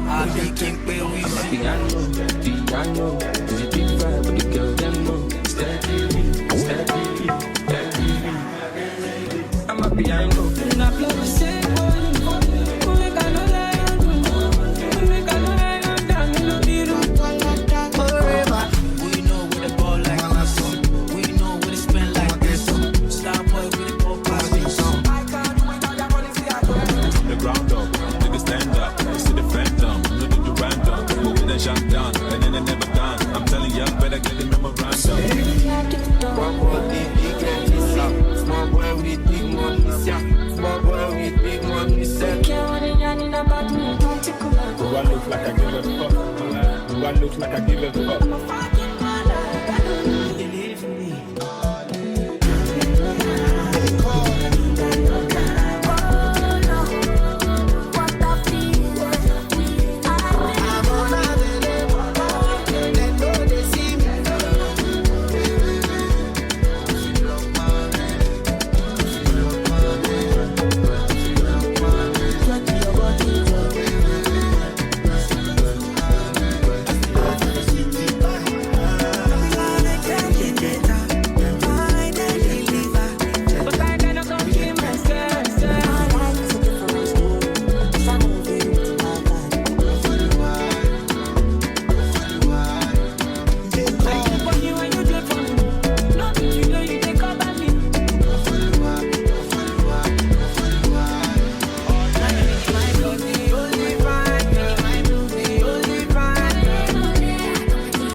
I'll be king, baby. I'm a piano, is a big vibe, but the girl them know. Steady, I'm a piano. And I play the same boy. Make I no lie on you. Make I no lie on down in the middle. Forever. We know where the ball like this. We know where to spend like this. Star boy with the ball past this. The ground up, niggas stand up. You see the phantom, look at the random. But we done shot down, and then they never done. I'm telling you, better get the memorandum. Small boy with big money, small boy with big money, small boy with big money, Do I look like I give a fuck? Do I look like I give a fuck?